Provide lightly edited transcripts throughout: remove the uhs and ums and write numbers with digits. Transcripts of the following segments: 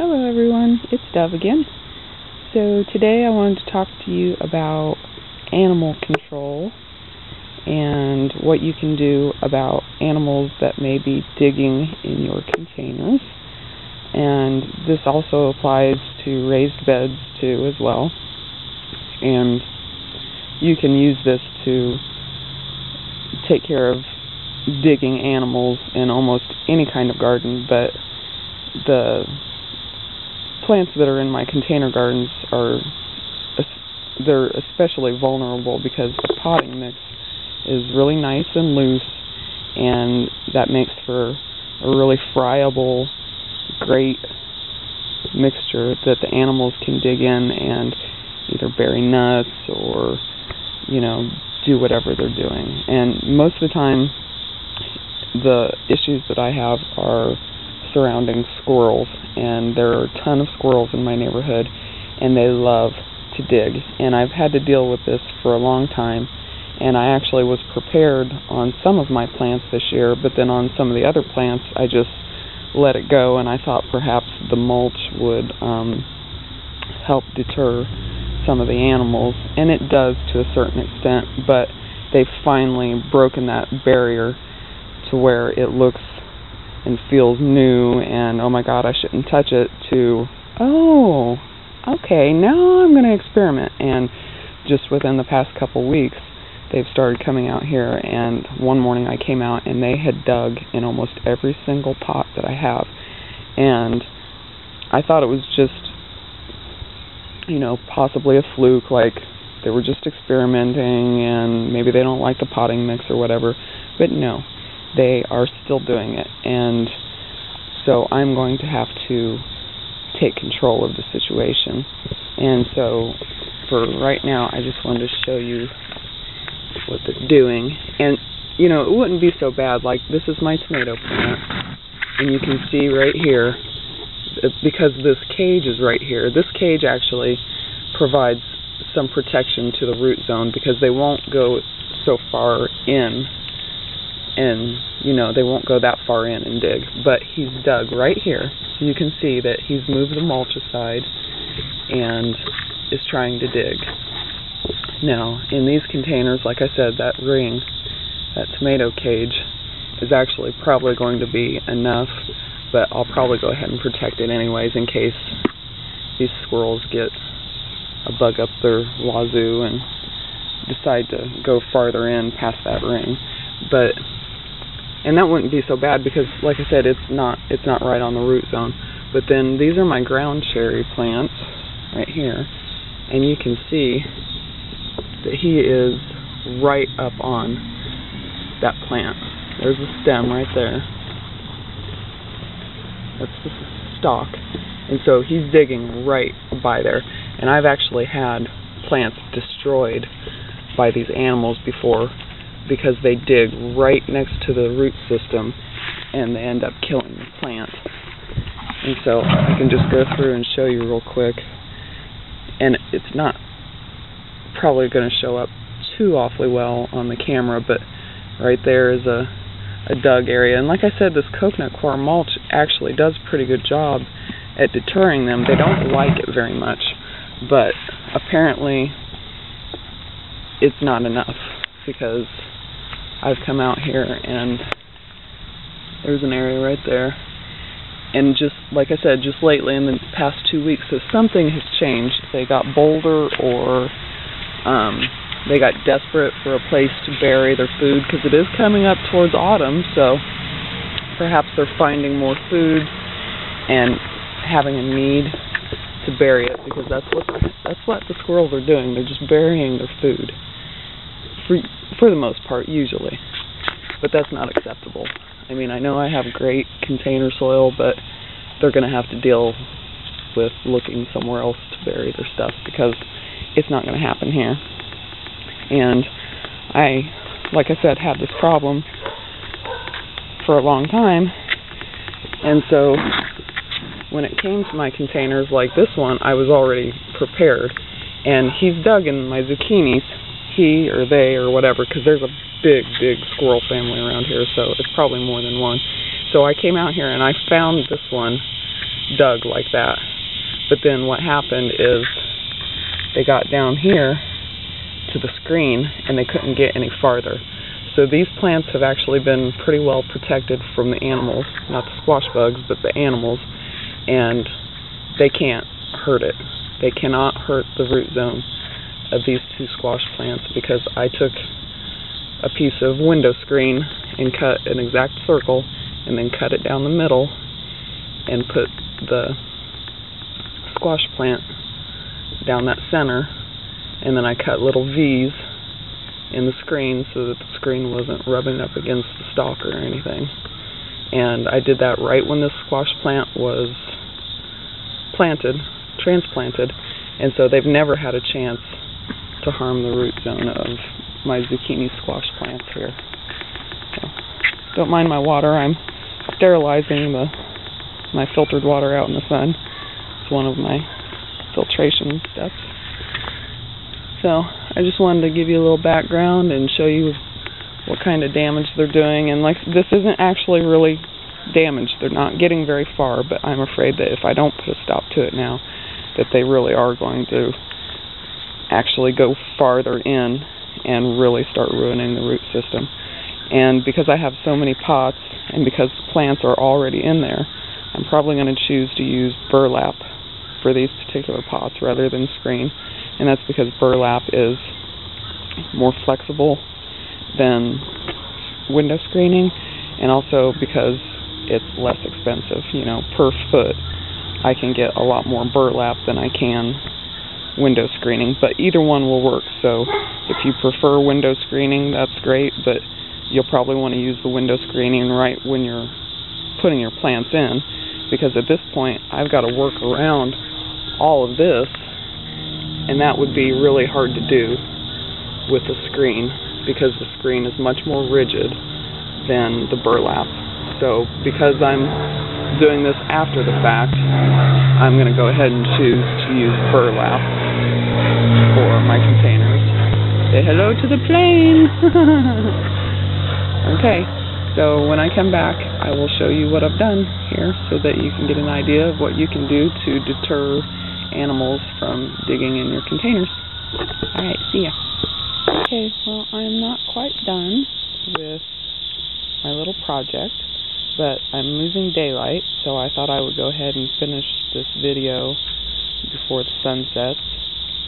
Hello everyone, it's Dove again. So today I wanted to talk to you about animal control and what you can do about animals that may be digging in your containers. And this also applies to raised beds too as well. And you can use this to take care of digging animals in almost any kind of garden, but the plants that are in my container gardens they're especially vulnerable because the potting mix is really nice and loose, and that makes for a really friable, great mixture that the animals can dig in and either bury nuts or, do whatever they're doing. And most of the time, the issues that I have are surrounding squirrels, and there are a ton of squirrels in my neighborhood, and they love to dig. And I've had to deal with this for a long time, and I actually was prepared on some of my plants this year, but then on some of the other plants I just let it go, and I thought perhaps the mulch would help deter some of the animals, and it does to a certain extent, but they've finally broken that barrier to where it looks and feels new and, oh my God, I shouldn't touch it, to, oh, okay, now I'm going to experiment. And just within the past couple weeks, they've started coming out here, and one morning I came out and they had dug in almost every single pot that I have. And I thought it was just, possibly a fluke, like they were just experimenting and maybe they don't like the potting mix or whatever, but no, they are still doing it. And so I'm going to have to take control of the situation. And so for right now, I just wanted to show you what they're doing. And it wouldn't be so bad. Like, this is my tomato plant, and you can see right here, because this cage is right here, this cage actually provides some protection to the root zone because they won't go so far in, and they won't go that far in and dig. But he's dug right here, so you can see that he's moved the mulch aside and is trying to dig. Now, in these containers, like I said, that ring, that tomato cage, is actually probably going to be enough, but I'll probably go ahead and protect it anyways in case these squirrels get a bug up their wazoo and decide to go farther in past that ring. And that wouldn't be so bad because, like I said, it's not right on the root zone. But then these are my ground cherry plants right here, and you can see that he is right up on that plant. There's a stem right there. That's the stalk. And so he's digging right by there. And I've actually had plants destroyed by these animals before because they dig right next to the root system and they end up killing the plant. And so I can just go through and show you real quick. And it's not probably going to show up too awfully well on the camera, but right there is a dug area. And like I said, this coconut coir mulch actually does a pretty good job at deterring them. They don't like it very much, but apparently it's not enough, because I've come out here and there's an area right there, and just like I said, just lately in the past 2 weeks, so something has changed. They got bolder, or they got desperate for a place to bury their food, because it is coming up towards autumn, so perhaps they're finding more food and having a need to bury it, because that's what the squirrels are doing. They're just burying their food for the most part, usually. But that's not acceptable. I mean, I know I have great container soil, but they're going to have to deal with looking somewhere else to bury their stuff, because it's not going to happen here. And I, like I said, had this problem for a long time, and so when it came to my containers like this one, I was already prepared. And he's dug in my zucchinis, he or they or whatever, because there's a big squirrel family around here, so it's probably more than one. So I came out here and I found this one dug like that. But then what happened is they got down here to the screen and they couldn't get any farther. So these plants have actually been pretty well protected from the animals, not the squash bugs, but the animals, and they can't hurt it. They cannot hurt the root zone of these two squash plants because I took a piece of window screen and cut an exact circle and then cut it down the middle and put the squash plant down that center, and then I cut little V's in the screen so that the screen wasn't rubbing up against the stalk or anything. And I did that right when this squash plant was transplanted, and so they've never had a chance to harm the root zone of my zucchini squash plants here. So, don't mind my water. I'm sterilizing my filtered water out in the sun. It's one of my filtration steps. So I just wanted to give you a little background and show you what kind of damage they're doing. And like, this isn't actually really damaged. They're not getting very far, but I'm afraid that if I don't put a stop to it now, that they really are going to actually go farther in and really start ruining the root system. And because I have so many pots and because the plants are already in there, I'm probably going to choose to use burlap for these particular pots rather than screen. And that's because burlap is more flexible than window screening, and also because it's less expensive. You know, per foot I can get a lot more burlap than I can window screening, but either one will work. So if you prefer window screening, that's great, but you'll probably want to use the window screening right when you're putting your plants in, because at this point I've got to work around all of this, and that would be really hard to do with the screen because the screen is much more rigid than the burlap. So because I'm doing this after the fact, I'm going to go ahead and choose to use burlap for my containers. Say hello to the plane! Okay, so when I come back, I will show you what I've done here so that you can get an idea of what you can do to deter animals from digging in your containers. Alright, see ya. Okay, well, I'm not quite done with my little project, but I'm losing daylight, so I thought I would go ahead and finish this video before the sun sets.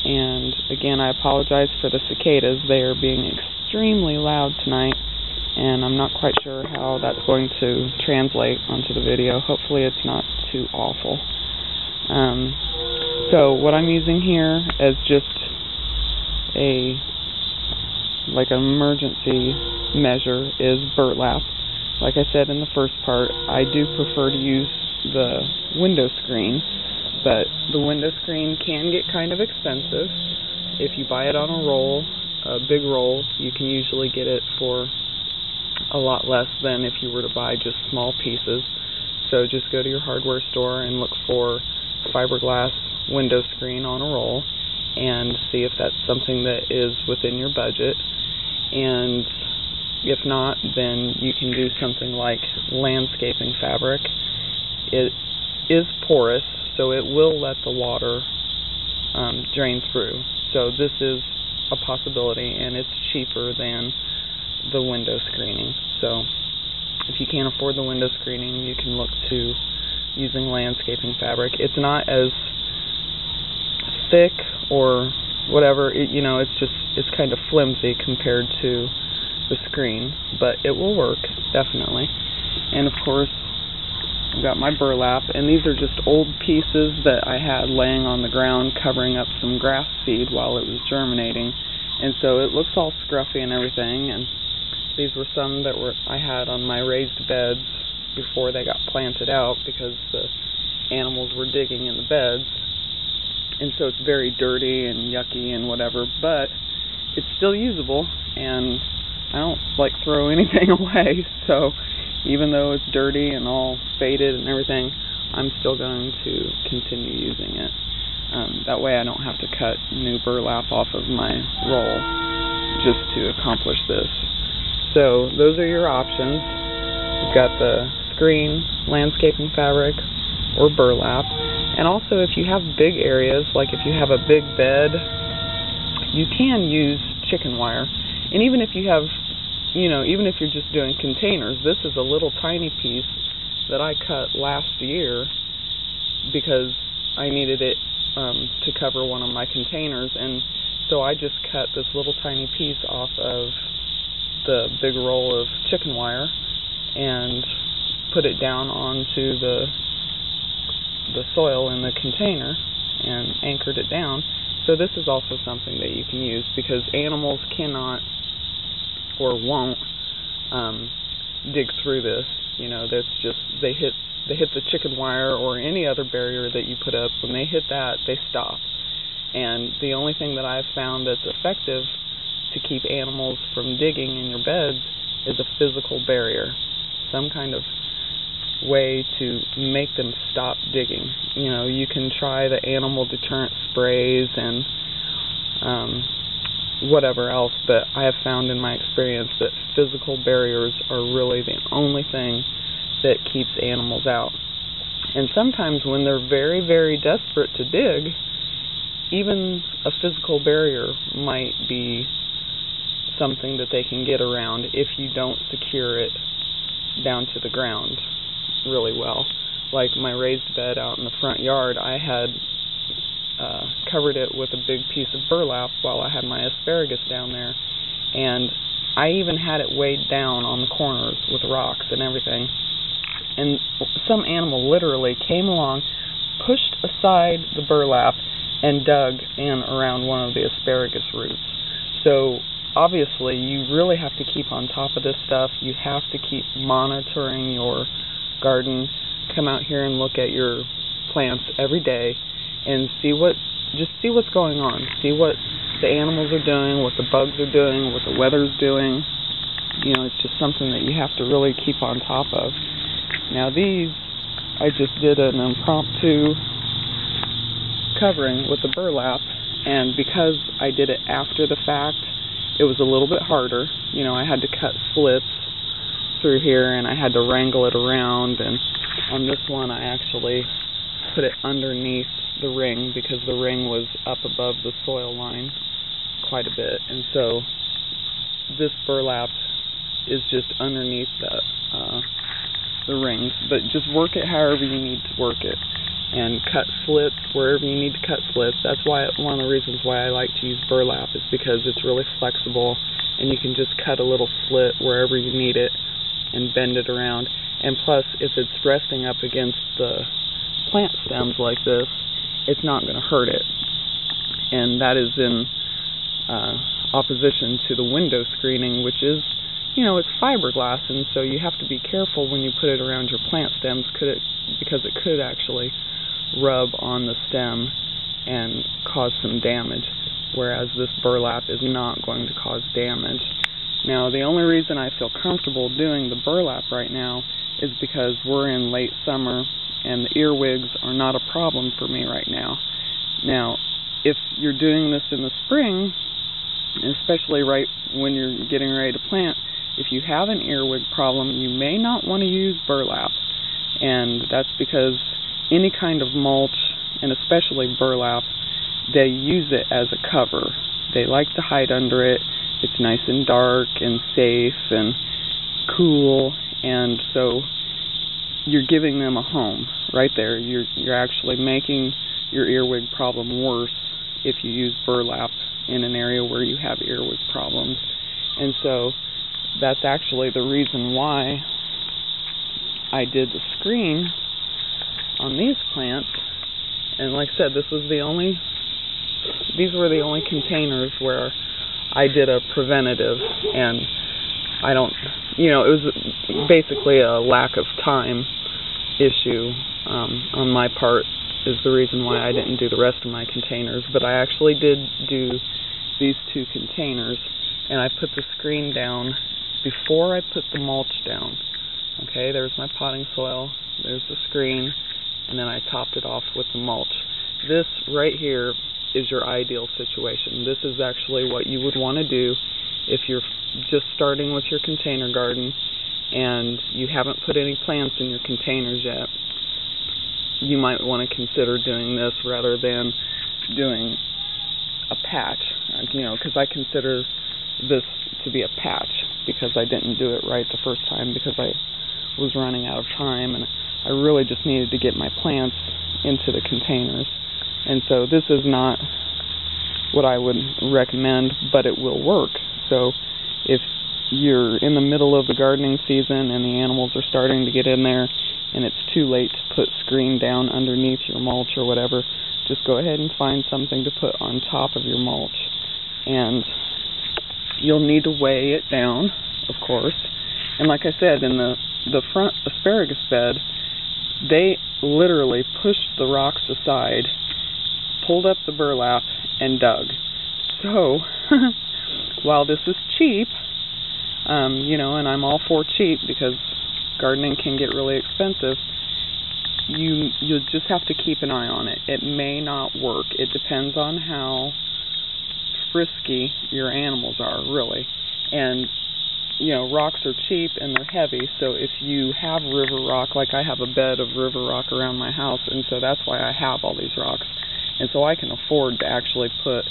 And again, I apologize for the cicadas. They are being extremely loud tonight, and I'm not quite sure how that's going to translate onto the video. Hopefully it's not too awful. So what I'm using here as just an emergency measure is burlap. Like I said in the first part, I do prefer to use the window screen, but the window screen can get kind of expensive. If you buy it on a roll, a big roll, you can usually get it for a lot less than if you were to buy just small pieces. So just go to your hardware store and look for fiberglass window screen on a roll and see if that's something that is within your budget. And if not, then you can do something like landscaping fabric. It is porous, so it will let the water drain through. So this is a possibility, and it's cheaper than the window screening. So if you can't afford the window screening, you can look to using landscaping fabric. It's not as thick or whatever, it's kind of flimsy compared to the screen, but it will work, definitely. And of course, I've got my burlap, and these are just old pieces that I had laying on the ground covering up some grass seed while it was germinating, and so it looks all scruffy and everything. And these were some that I had on my raised beds before they got planted out because the animals were digging in the beds, and so it's very dirty and yucky and whatever, but it's still usable, and I don't like throw anything away, so even though it's dirty and all faded and everything, I'm still going to continue using it. That way I don't have to cut new burlap off of my roll just to accomplish this. So those are your options. You've got the screen, landscaping fabric, or burlap. And also if you have big areas, like if you have a big bed, you can use chicken wire. And even if you have, even if you're just doing containers, this is a little tiny piece that I cut last year because I needed it to cover one of my containers, and so I just cut this little tiny piece off of the big roll of chicken wire and put it down onto the soil in the container and anchored it down. So this is also something that you can use because animals cannot or won't dig through this. That's just they hit the chicken wire or any other barrier that you put up. When they hit that, they stop. And the only thing that I've found that's effective to keep animals from digging in your beds is a physical barrier, some kind of way to make them stop digging. You can try the animal deterrent sprays and whatever else, but I have found in my experience that physical barriers are really the only thing that keeps animals out. And sometimes when they're very, very desperate to dig, even a physical barrier might be something that they can get around if you don't secure it down to the ground really well. Like my raised bed out in the front yard, I had covered it with a big piece of burlap while I had my asparagus down there, and I even had it weighed down on the corners with rocks and everything. And some animal literally came along, pushed aside the burlap, and dug in around one of the asparagus roots. So obviously you really have to keep on top of this stuff. You have to keep monitoring your garden. Come out here and look at your plants every day and see what's going on. See what the animals are doing, what the bugs are doing, what the weather's doing. It's just something that you have to really keep on top of. Now these, I just did an impromptu covering with the burlap, and because I did it after the fact, it was a little bit harder. I had to cut slits through here and I had to wrangle it around, and on this one I actually put it underneath the ring because the ring was up above the soil line quite a bit, and so this burlap is just underneath the rings. But just work it however you need to work it, and cut slits wherever you need to cut slits. That's why one of the reasons why I like to use burlap is because it's really flexible and you can just cut a little slit wherever you need it and bend it around. And plus, if it's resting up against the plant stems like this, it's not going to hurt it. And that is in opposition to the window screening, which is, it's fiberglass, and so you have to be careful when you put it around your plant stems because it could actually rub on the stem and cause some damage, whereas this burlap is not going to cause damage. Now, the only reason I feel comfortable doing the burlap right now is because we're in late summer and the earwigs are not a problem for me right now. Now, if you're doing this in the spring, especially right when you're getting ready to plant, if you have an earwig problem, you may not want to use burlap. And that's because any kind of mulch, and especially burlap, they use it as a cover. They like to hide under it. It's nice and dark and safe and cool, and so you're giving them a home right there. You're actually making your earwig problem worse if you use burlap in an area where you have earwig problems. And so that's actually the reason why I did the screen on these plants. And like I said, these were the only containers where I did a preventative, and it was basically a lack of time issue on my part is the reason why I didn't do the rest of my containers. But I actually did do these two containers, and I put the screen down before I put the mulch down. Okay, there's my potting soil, there's the screen, and then I topped it off with the mulch. This right here is your ideal situation. This is actually what you would want to do if you're just starting with your container garden and you haven't put any plants in your containers yet. you might want to consider doing this rather than doing a patch, because I consider this to be a patch because I didn't do it right the first time because I was running out of time and I really just needed to get my plants into the containers. And so this is not what I would recommend, but it will work. So if you're in the middle of the gardening season and the animals are starting to get in there and it's too late to put screen down underneath your mulch or whatever, just go ahead and find something to put on top of your mulch. And you'll need to weigh it down, of course. And like I said, in the front asparagus bed, they literally pushed the rocks aside, pulled up the burlap, and dug. So, while this is cheap, and I'm all for cheap because gardening can get really expensive, you just have to keep an eye on it. It may not work. It depends on how frisky your animals are, really. And rocks are cheap and they're heavy, so if you have river rock, like I have a bed of river rock around my house, and so that's why I have all these rocks. And so I can afford to actually put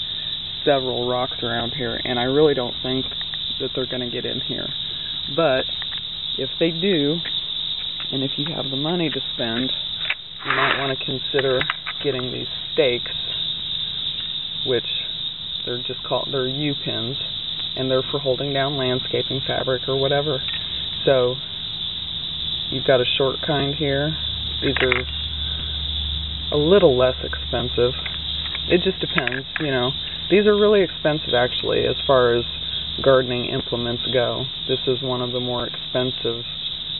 several rocks around here, and I really don't think that they're going to get in here. But if they do, and if you have the money to spend, you might want to consider getting these stakes, which they're U-pins, and they're for holding down landscaping fabric or whatever. So you've got a short kind here. These are a little less expensive. It just depends, These are really expensive actually as far as gardening implements go. This is one of the more expensive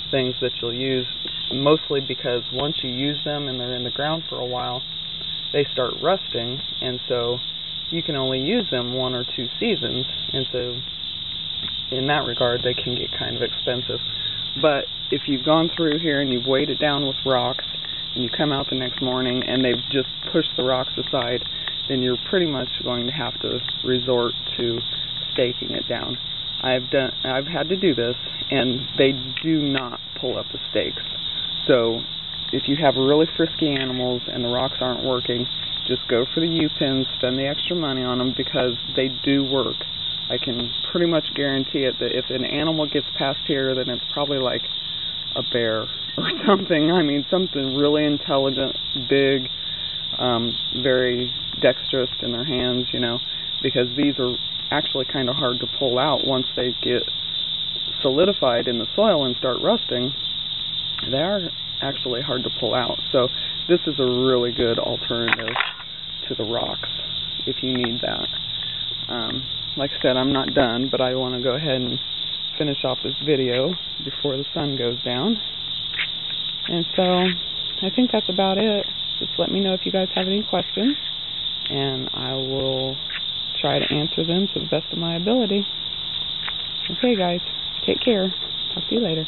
things that you'll use, mostly because once you use them and they're in the ground for a while, they start rusting, and so you can only use them 1 or 2 seasons, and so in that regard they can get kind of expensive. But if you've gone through here and you've weighed it down with rocks and you come out the next morning and they've just pushed the rocks aside, then you're pretty much going to have to resort to staking it down. I've had to do this, and they do not pull up the stakes. So if you have really frisky animals and the rocks aren't working, just go for the U-pins, spend the extra money on them because they do work. I can pretty much guarantee it that if an animal gets past here, then it's probably like a bear or something. I mean, something really intelligent, big, very dexterous in their hands, because these are actually kind of hard to pull out once they get solidified in the soil and start rusting. They are actually hard to pull out. So this is a really good alternative to the rocks if you need that. Like I said, I'm not done, but I want to go ahead and finish off this video before the sun goes down. And so I think that's about it. Just let me know if you guys have any questions, and I will try to answer them to the best of my ability. Okay, guys, take care. Talk to you later.